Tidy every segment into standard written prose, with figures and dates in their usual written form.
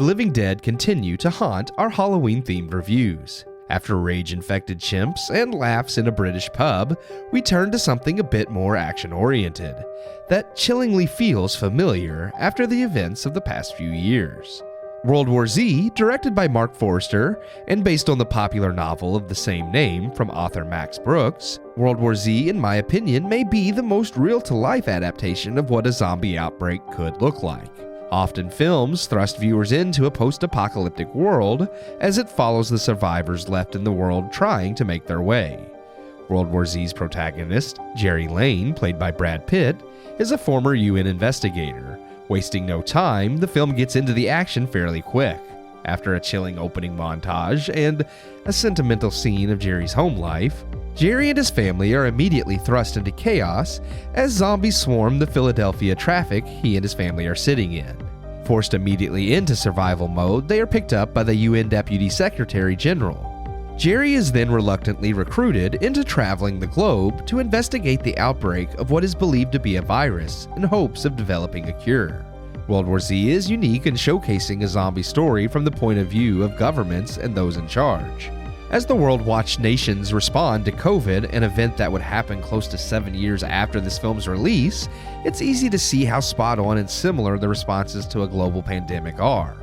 The Living Dead continue to haunt our Halloween-themed reviews. After rage-infected chimps and laughs in a British pub, we turn to something a bit more action-oriented, that chillingly feels familiar after the events of the past few years. World War Z, directed by Mark Forster and based on the popular novel of the same name from author Max Brooks, World War Z, in my opinion, may be the most real-to-life adaptation of what a zombie outbreak could look like. Often films thrust viewers into a post-apocalyptic world as it follows the survivors left in the world trying to make their way. World War Z's protagonist, Jerry Lane, played by Brad Pitt, is a former UN investigator. Wasting no time, the film gets into the action fairly quick. After a chilling opening montage and a sentimental scene of Jerry's home life, Jerry and his family are immediately thrust into chaos as zombies swarm the Philadelphia traffic he and his family are sitting in. Forced immediately into survival mode, they are picked up by the UN Deputy Secretary General. Jerry is then reluctantly recruited into traveling the globe to investigate the outbreak of what is believed to be a virus in hopes of developing a cure. World War Z is unique in showcasing a zombie story from the point of view of governments and those in charge. As the world watched nations respond to COVID, an event that would happen close to 7 years after this film's release, it's easy to see how spot on and similar the responses to a global pandemic are.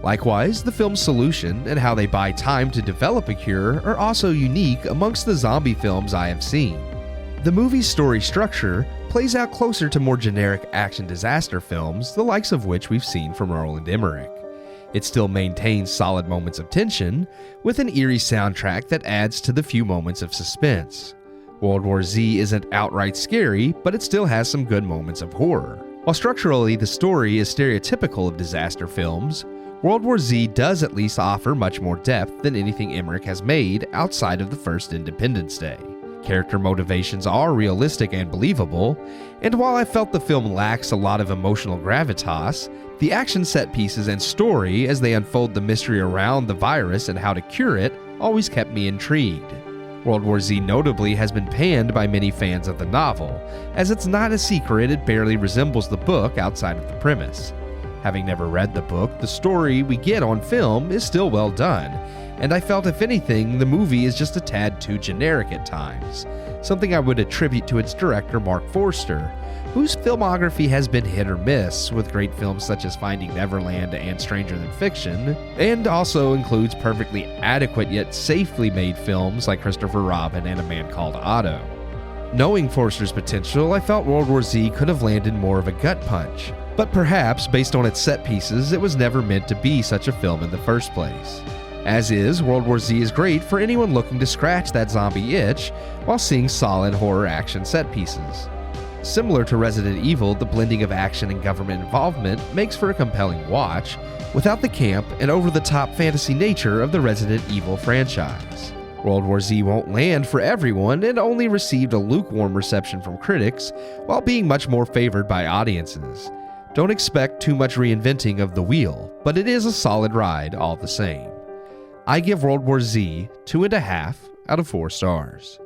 Likewise, the film's solution and how they buy time to develop a cure are also unique amongst the zombie films I have seen. The movie's story structure plays out closer to more generic action disaster films, the likes of which we've seen from Roland Emmerich. It still maintains solid moments of tension, with an eerie soundtrack that adds to the few moments of suspense. World War Z isn't outright scary, but it still has some good moments of horror. While structurally the story is stereotypical of disaster films, World War Z does at least offer much more depth than anything Emmerich has made outside of the first Independence Day. Character motivations are realistic and believable, and while I felt the film lacks a lot of emotional gravitas, the action set pieces and story as they unfold the mystery around the virus and how to cure it always kept me intrigued. World War Z notably has been panned by many fans of the novel, as it's not a secret it barely resembles the book outside of the premise. Having never read the book, the story we get on film is still well done, and I felt if anything, the movie is just a tad too generic at times, something I would attribute to its director Mark Forster, whose filmography has been hit or miss, with great films such as Finding Neverland and Stranger Than Fiction, and also includes perfectly adequate yet safely made films like Christopher Robin and A Man Called Otto. Knowing Forster's potential, I felt World War Z could have landed more of a gut punch, but perhaps based on its set pieces, it was never meant to be such a film in the first place. As is, World War Z is great for anyone looking to scratch that zombie itch while seeing solid horror action set pieces. Similar to Resident Evil, the blending of action and government involvement makes for a compelling watch, without the camp and over-the-top fantasy nature of the Resident Evil franchise. World War Z won't land for everyone and only received a lukewarm reception from critics, while being much more favored by audiences. Don't expect too much reinventing of the wheel, but it is a solid ride all the same. I give World War Z 2.5 out of 4 stars.